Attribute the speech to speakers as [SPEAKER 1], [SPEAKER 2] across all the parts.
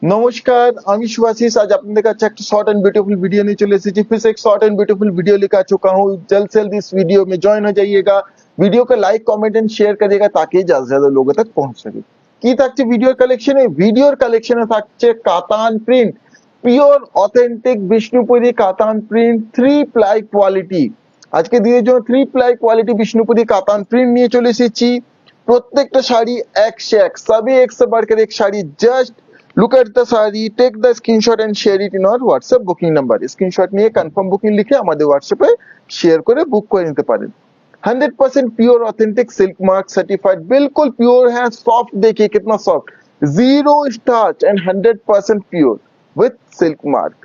[SPEAKER 1] নমস্কার, আমি শুভাশিস। आज আপনাদের কাছে একটা शॉर्ट एंड ब्यूटीफुल वीडियो नहीं चले एसेছি। फिर से एक शॉर्ट एंड ब्यूटीफुल वीडियो लेकर आ चुका हूँ। जल्द से जल्द इस वीडियो में ज्वाइन हो जाइएगा। वीडियो को लाइक कमेंट एंड शेयर करिएगा ताकि ज्यादा से ज्यादा लोगों तक पहुंच सके। কি থাকছে ভিডিওর কালেকশনে? ভিডিওর কালেকশনে থাকছে কাতান প্রিন্ট, পিওর অথেন্টিক বিষ্ণুপুরি কাতান প্রিন্ট 3 প্লাই কোয়ালিটি। আজকে দিনের জন্য 3 প্লাই কোয়ালিটি বিষ্ণুপুরি কাতান প্রিন্ট নিয়ে চলে এসেছি। প্রত্যেকটা শাড়ি এক সে এক, সবই এক से बढ़कर एक sari. Just look at the saree, take the screenshot and share it in our WhatsApp booking number. Screenshot নিয়ে কনফার্ম বুকিং লিখে আমাদের হোয়াটসঅ্যাপে শেয়ার করে বুক করে নিতে পারেন। 100% pure authentic silk mark certified, बिल्कुल प्योर है। सॉफ्ट देखिए कितना soft, zero starch and 100% pure with silk mark.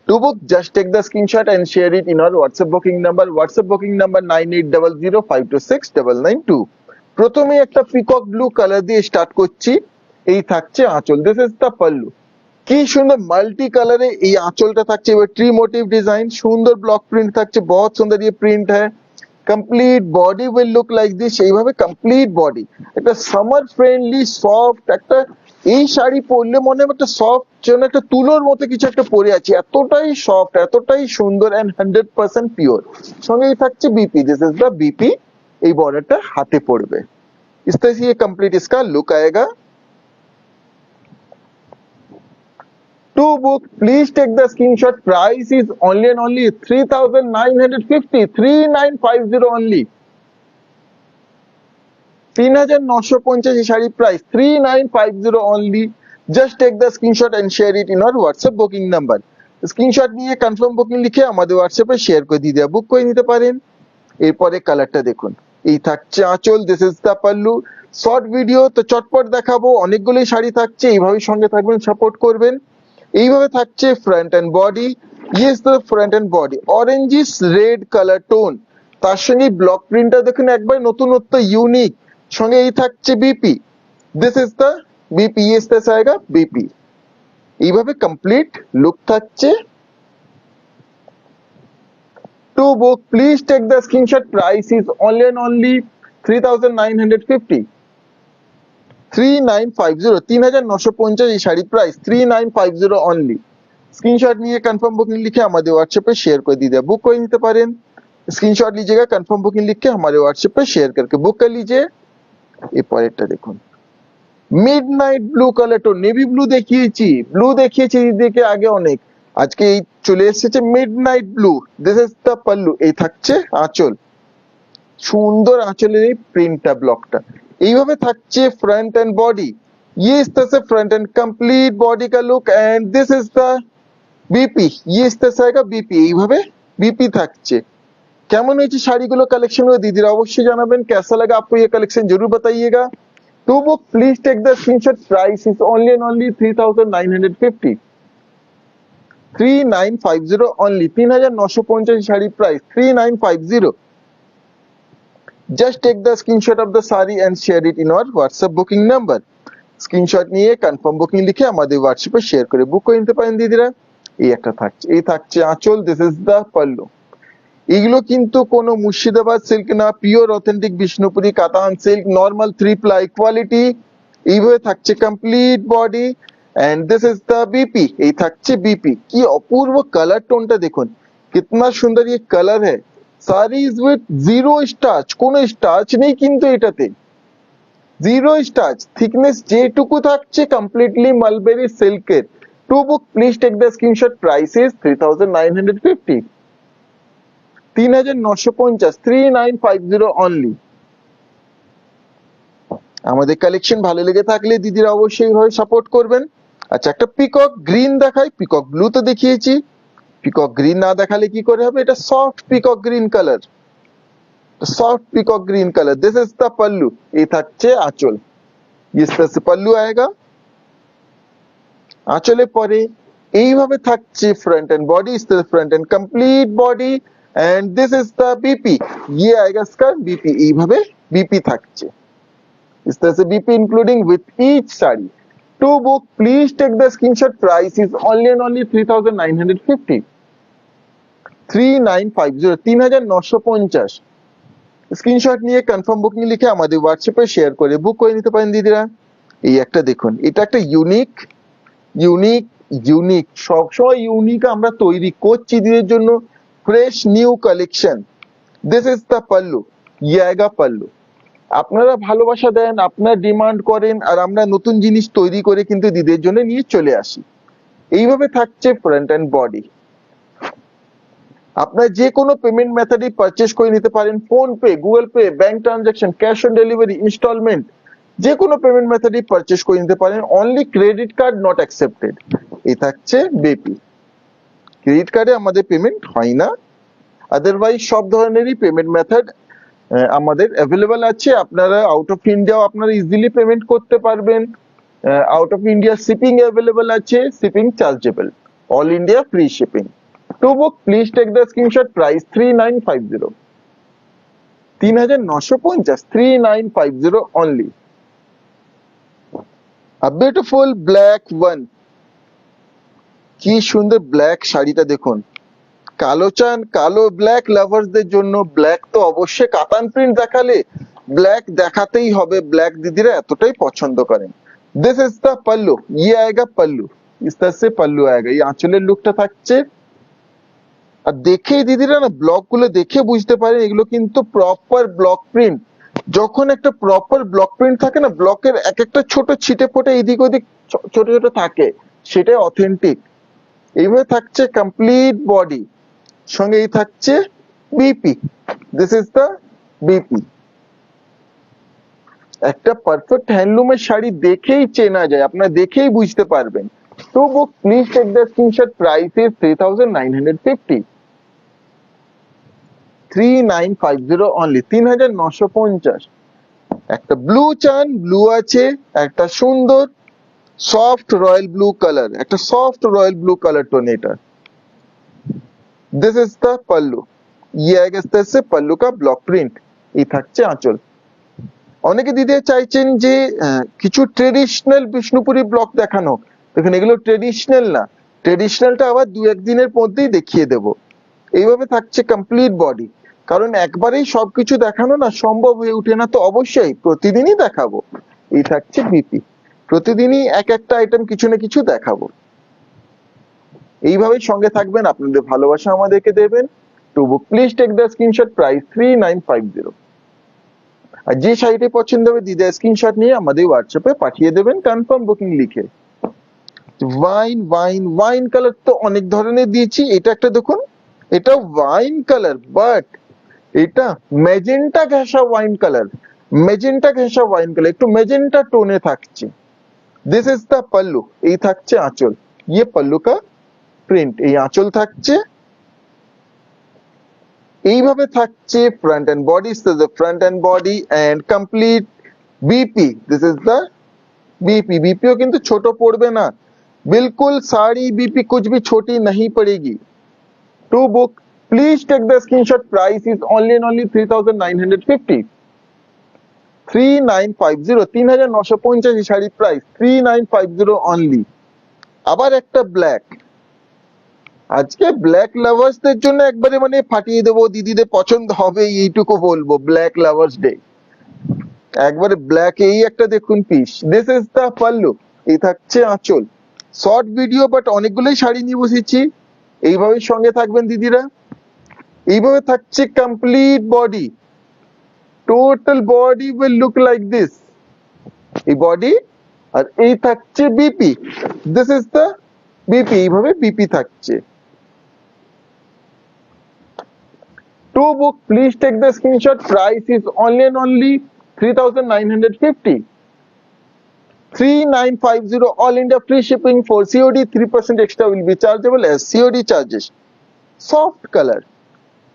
[SPEAKER 1] To book, just take the screenshot and share it in our WhatsApp booking number. WhatsApp booking number 9800526992। প্রথমে একটা peacock blue colour দিয়ে start করছি। এই থাকছে আঁচল, দিস ইজ দ্য পাল্লু। কি সুন্দর multi কালারে এই আঁচলটা থাকছে। এবার ট্রি মোটিভ ডিজাইন, সুন্দর ব্লক প্রিন্ট থাকছে, बहुत সুন্দর ये প্রিন্ট है। Complete body will look like this. এইভাবে কমপ্লিট বডি একটা সামার ফ্রেন্ডলি সফট একটা, এই শাড়ি পরলে মনে হয় একটা সফট যেন একটা তুলোর মতো কিছু একটা পরে আছি। এতটাই সফট, এতটাই সুন্দর এন্ড 100% পিওর। সঙ্গেই থাকছে BP, this is the BP. এই বর্ডারটা হাতে পড়বে। इस तरह से ये कंप्लीट इसका लुक आएगा। To book, please take the screenshot. Price is only and only 3950, 3950 only। 3950 sari price 3950 only। Just take the screenshot and share it in our WhatsApp booking number। Screenshot নিয়ে কনফার্ম বুকিং লিখে আমাদের হোয়াটসঅ্যাপে share করে দিয়ে বুক করে নিতে পারেন। এরপরে কালারটা দেখুন, এই থাকছে আঁচল, this is the pallu. Short video তো চটপট দেখাবো, অনেকগুলোই শাড়ি থাকছে, এইভাবে সঙ্গে থাকবেন, সাপোর্ট করবেন। এইভাবে থাকছে front and body. Yes the front and body orangish red colour tone, তার সঙ্গে ব্লক প্রিন্টটা দেখুন একবার নতুনত্ব ইউনিক। সঙ্গে এই থাকছে BP, this is the BP, yes this আয়েগা বিপি। এইভাবে কমপ্লিট লুক থাকছে। To book, please take the screenshot. Price is only and only 3950, 3950, 3950 এই শাড়ি প্রাইস 3950 অনলি। স্ক্রিনশট নিয়ে কনফার্ম বুকিং লিখে আমাদের হোয়াটসঅ্যাপে শেয়ার করে दीजिए, बुक कर নিতে পারেন। स्क्रीनशॉट लीजिएगा, कंफर्म बुकिंग लिख के हमारे व्हाट्सएप पे शेयर करके बुक कर लीजिए। এই পরেরটা দেখুন, midnight blue colour tone. Navy blue দেখিয়েছি দিদিকে আগে অনেক, আজকে এই চলে এসেছে midnight blue. This is the pallu. এই থাকছে আঁচল, সুন্দর আঁচলের এই প্রিন্টটা, ব্লকটা। এইভাবে থাকছে ফ্রন্ট এন্ড বডি। ये इस तरह से फ्रंट एंड कंप्लीट बॉडी का look and this is the BP. ये इस तरह से आएगा बीपी। এইভাবে बीपी থাকছে। কেমন হয়েছে শাড়িগুলো, কালেকশনগুলো দিদিরা অবশ্যই জানাবেন। कैसा लगा आपको ये कलेक्शन जरूर बताइएगा। To book, please take the screenshot. Price is only and only 3950, 3950 only। 3950 sari price 3950। Just take the screenshot of the saree and share it in our WhatsApp booking number। Screenshot নিয়ে কনফার্ম বুকিং লিখে আমাদের হোয়াটসঅ্যাপে share করে বুক করে নিতে পারেন দিদিরা। এই একটা থাকছে, এই থাকছে আঁচল, দিস ইজ দ্য পাল্লু। এগুলো কিন্তু কোনো মুর্শিদাবাদ সিল্ক না, pure authentic Bishnupuri katan silk, normal 3 ply quality. এইভাবে থাকছে complete body and this is the BP. এই থাকছে বিপি। কি অপূর্ব কালার টোনটা দেখুন, কিতনা সুন্দর ये কালার है। Sari is with zero starch, কোনো স্টার্চ নেই কিন্তু এটাতে, জিরো স্টার্চ। থিকনেস যেটুকু থাকছে কমপ্লিটলি মালবেরি সিল্কের। To book, please take the screenshot. Price is 3950, 3950, 3950 only. আমাদের কালেকশন ভালো লেগে থাকলে দিদিরা অবশ্যই এইভাবে সাপোর্ট করবেন। আচ্ছা, একটা পিকক গ্রিন দেখাই। পিকক ব্লু তো দেখিয়েছি, পিকক গ্রিন না দেখালে কি করে হবে? এটা soft peacock green colour, soft peacock green colour. This is the pallu. ये থাকছে আঁচল, इस तरह से पल्लू आएगा। আঁচলে পরে এইভাবে থাকছে फ्रंट एंड बॉडी, इस तरह front end complete body and this is the BP. ये आएगा इसका बीपी। এইভাবে बीपी থাকছে, इस तरह से BP including with each sari. To book, please take the screenshot. Price is only and only 3950, 3950, 3950। Screenshot নিয়ে কনফার্ম বুকিং লিখে আমাদের হোয়াটসঅ্যাপে শেয়ার করে বুক করে নিতে পারেন দিদিরা। এই একটা দেখুন, এটা একটা ইউনিক ইউনিক ইউনিক, সবসময় ইউনিক আমরা তৈরি করছি দিদির জন্য, fresh new collection. This is the pallu, ये आएगा পাল্লু। আপনারা ভালোবাসা দেন, আপনারা ডিমান্ড করেন, আর আমরা নতুন জিনিস তৈরি করে কিন্তু দিদির জন্য নিয়ে চলে আসি। এইভাবে থাকছে ফ্রন্ট এন্ড বডি। আপনারা যে কোনো পেমেন্ট মেথডে পারচেজ করে নিতে পারেন, PhonePe, Google Pay, bank transaction, cash on delivery, instalment, যে কোনো পেমেন্ট মেথডে পারচেজ করে নিতে পারেন, only credit card not accepted. এই থাকছে বিপি, ক্রেডিট কার্ডে আমাদের পেমেন্ট হয় না, আদারওয়াইজ সব ধরনেরই পেমেন্ট মেথড আমাদের অ্যাভেলেবল আছে। আপনারা আউট অফ ইন্ডিয়াও আপনারা ইজিলি পেমেন্ট করতে পারবেন, out of India shipping available আছে, shipping chargeable, all India free shipping. To book, please take the screenshot. Price 3950, 3950, 3950 only. A beautiful black one, কি সুন্দর ব্ল্যাক শাড়িটা দেখুন। কালো চান, কালো ব্ল্যাক লাভার্সদের জন্য ব্ল্যাক তো অবশ্যই, কাতান প্রিন্ট দেখালে ব্ল্যাক দেখাতেই হবে, ব্ল্যাক দিদিরা এতটাই পছন্দ করেন। দিস ইজ দ্য পাল্লু, ये आएगा पल्लू, इस तरह से पल्लू आएगा। এই আঁচলের লুকটা থাকছে। আর দেখেই দিদিরা না ব্লক গুলো দেখে বুঝতে পারেন এগুলো কিন্তু প্রপার ব্লক প্রিন্ট। যখন একটা প্রপার ব্লক প্রিন্ট থাকে না, ব্লকের এক একটা ছোট ছিটে ফোটে এদিক ওদিক ছোট ছোট থাকে, সেটাই অথেন্টিক। এইভাবে থাকছে কমপ্লিট বডি, সঙ্গে এই থাকছে BP, this is the BP. একটা পারফেক্ট হ্যান্ডলুমের শাড়ি দেখেই চেনা যায়, আপনারা দেখেই বুঝতে পারবেন। তো book, please take the screenshot. Price is 3950, 3950 only, 3950। একটা ব্লু চান, ব্লু আছে, একটা সুন্দর সফট রয়্যাল ব্লু কালার, একটা soft royal blue colour tone এটা। দিস ইজ দ্য পাল্লু, ये आएगा इस तरह से पल्लू का ब्लॉक प्रिंट। এই থাকছে আঁচল। অনেকে দিদি চাইছেন যে কিছু ট্রেডিশনাল বিষ্ণুপুরি ব্লক দেখানো, দেখুন এগুলো ট্রেডিশনাল না, ট্রেডিশনালটা আবার দু একদিনের মধ্যেই দেখিয়ে দেব। এইভাবে থাকছে কমপ্লিট বডি, কারণ একবারেই সবকিছু দেখানো না সম্ভব হয়ে ওঠে না, তো অবশ্যই প্রতিদিনই দেখাবো। এই থাকছে বিপি, প্রতিদিনই এক একটা আইটেম কিছু না কিছু দেখাবো। এইভাবেই সঙ্গে থাকবেন, আপনাদের ভালোবাসা আমাদেরকে দেবেন। To book, please take the screenshot. Price 3950। আর যে শাড়িটি পছন্দ হবে দিদা স্ক্রিনশট নিয়ে আমাদের হোয়াটসঅ্যাপে পাঠিয়ে দেবেন কনফার্ম বুকিং লিখে। ওয়াইন ওয়াইন ওয়াইন কালার তো অনেক ধরনের দিয়েছি, এটা একটা দেখুন, এটা ওয়াইন কালার, বাট এটা মেজেন্টা ঘেঁষা ওয়াইন কালার, মেজেন্টা ঘেঁষা ওয়াইন কালার, একটু মেজেন্টা টোনে থাকছে। দিস ইজ দ্য পাল্লু, এই থাকছে আঁচল, ये पल्लू का প্রিন্ট, এই আঁচল থাকছে। এইভাবে থাকছে front and body, front and body and complete BP. This is the BP, बीपीओ কিন্তু ছোট পড়বে না, बिल्कुल साड़ी बीपी कुछ भी छोटी नहीं पड़ेगी। To book, please take the screenshot. Price is only and only 3950, 3950, 3950 sari price 3950 only. আবার একটা ব্ল্যাক, আজকে ব্ল্যাক লাভার্সদের জন্য একবারে মানে ফাটিয়ে দেবো, দিদিদের পছন্দ হবে এইটুকু বলবো, ব্ল্যাক লাভার্স ডে একবারে ব্ল্যাক। এই একটা দেখুন piece, this is the pallu, এই থাকছে আঁচল। শর্ট ভিডিও বাট অনেকগুলোই শাড়ি নিয়ে বসেছি, এইভাবে সঙ্গে থাকবেন দিদিরা। এইভাবে থাকছে complete body, total body will look like this, এই বডি। আর এই থাকছে BP, this is the BP, এইভাবে বিপি থাকছে। To book, please take the screenshot. Price is only and only 3950, 3950 all India free shipping for COD, 3% extra will be chargeable as COD charges. Soft colour,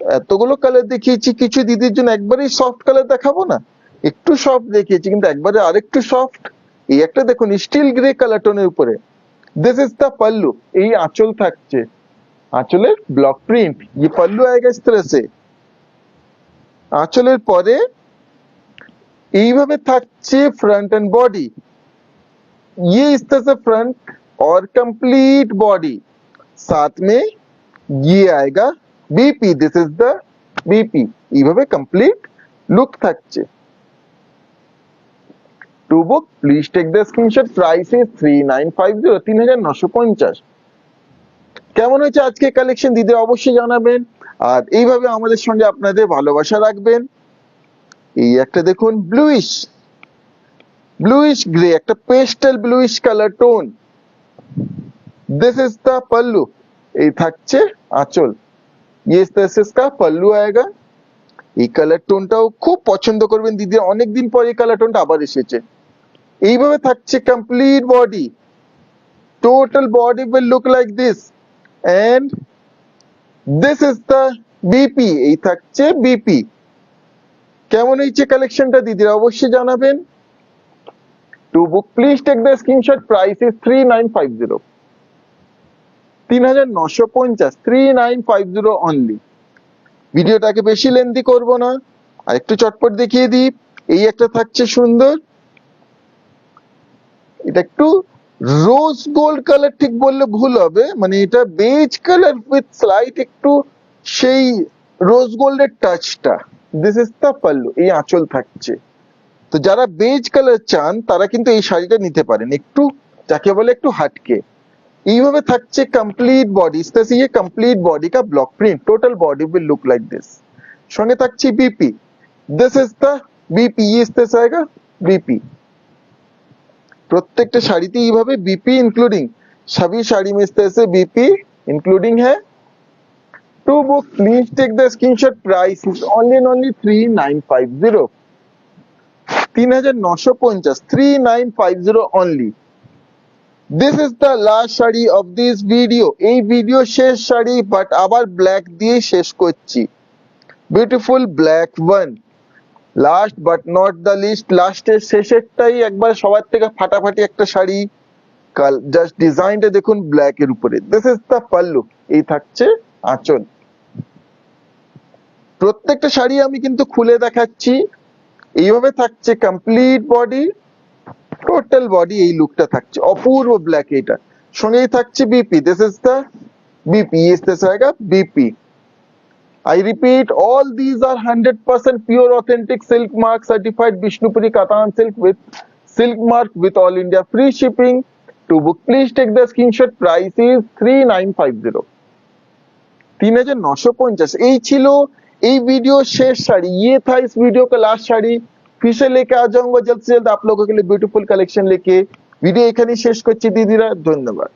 [SPEAKER 1] এতগুলো colour দেখিয়েছি, কিছু দিদির জন্য একবারেই soft colour দেখাবো না, একটু সফট দেখিয়েছি কিন্তু একবারে আরেকটু সফট। এই একটা দেখুন স্টিল গ্রে কালার টোনের উপরে, দিস ইজ দ্য পাল্লু, এই আঁচল থাকছে, আঁচলের ব্লক প্রিন্ট, ये पल्लू आएगा इस तरह से। আঁচলের পরে এইভাবে থাকছে फ्रंट एंड बॉडी, ये इस तरह से फ्रंट और कंप्लीट बॉडी, साथ में ये आएगा BP, this is the BP, এইভাবে কমপ্লিট লুক থাকছে। To book, please take the screenshot. Price is 3950, 3950। কেমন হয়েছে আজকে কালেকশন দিদি অবশ্যই জানাবেন, আর এইভাবে আমাদের সঙ্গে আপনাদের ভালোবাসা রাখবেন। এই একটা দেখুন ব্লুইশ গ্রে, একটা pastel bluish colour tone. This is the pallu, এই থাকছে আঁচল। ये दिस इज का पल्लू आएगा। এই কালার টোনটাও খুব পছন্দ করবেন দিদি, অনেকদিন পর এই কালার টোনটা আবার এসেছে। এইভাবে থাকছে complete body, total body will look like this, and this is the BP, এই থাকছে বিপি। কেমন হয়েছে কালেকশনটা দিদিরা অবশ্যই জানাবেন। To book please take the screenshot. Price is 3950, 3950, 3950 only. ভিডিওটাকে বেশি লেন্দি করব না, আর একটু চটপট দেখিয়ে দিই। এই একটা থাকছে সুন্দর, এটা একটু রোজ গোল্ড কালার ঠিক বললে ভুল হবে, মানে এটা বেজ কালার উইথ স্লাইট একটু সেই রোজ গোল্ডের টাচটা। দিস ইজ দ্য পাল্লু, এই আঁচল থাকছে। তো যারা বেজ কালার চান তারা কিন্তু এই শাড়িটা নিতে পারেন, একটু যাকে বলে একটু হাটকে। এইভাবে থাকছে কমপ্লিট বডি, इससे ये कंप्लीट बॉडी का block print, total body will look like this. সঙ্গে থাকছে BP, this is the BP, ये इससे आएगा बीपी। প্রত্যেকটা শাড়িতে এইভাবে বিপি इंक्लूडिंग, सभी শাড়ি में इस तरह से बीपी इंक्लूडिंग है। To book please take the screenshot. Price is only 3950, 3950, 3950 only। This is the last sari of this video। এই ভিডিও শেষ শাড়ি, বাট আবার ব্ল্যাক দিয়ে শেষ করছি। Beautiful black one, last but not the least, লাস্টের শেষেরটাই একবার সবার থেকে ফাটাফাটি একটা শাড়ি। জাস্ট ডিজাইনটা দেখুন ব্ল্যাক এর উপরে। দিস ইজ দ্য পাল্লু, এই থাকছে আঁচল। প্রত্যেকটা শাড়ি আমি কিন্তু খুলে দেখাচ্ছি। এইভাবে থাকছে কমপ্লিট বডি, টোটাল বডি এই লুকটা থাকছে অপূর্ব ব্ল্যাক। এটা সঙ্গেই থাকছে BP, this is the BP, इससे आएगा BP. I repeat, all these are 100% pure authentic silk mark certified Bishnupuri Katan silk with silk mark with all India free shipping। To book please take the screenshot। Price is 3950, 3950। এই ছিল এই video शेष साड़ी। ये था इस video का last sari. फिर से लेके आ जाऊंगा जल्द से जल्द आप लोगों के लिए ब्यूटीफुल कलेक्शन लेके। वीडियो এখানেই শেষ করছি দিদিরা, ধন্যবাদ।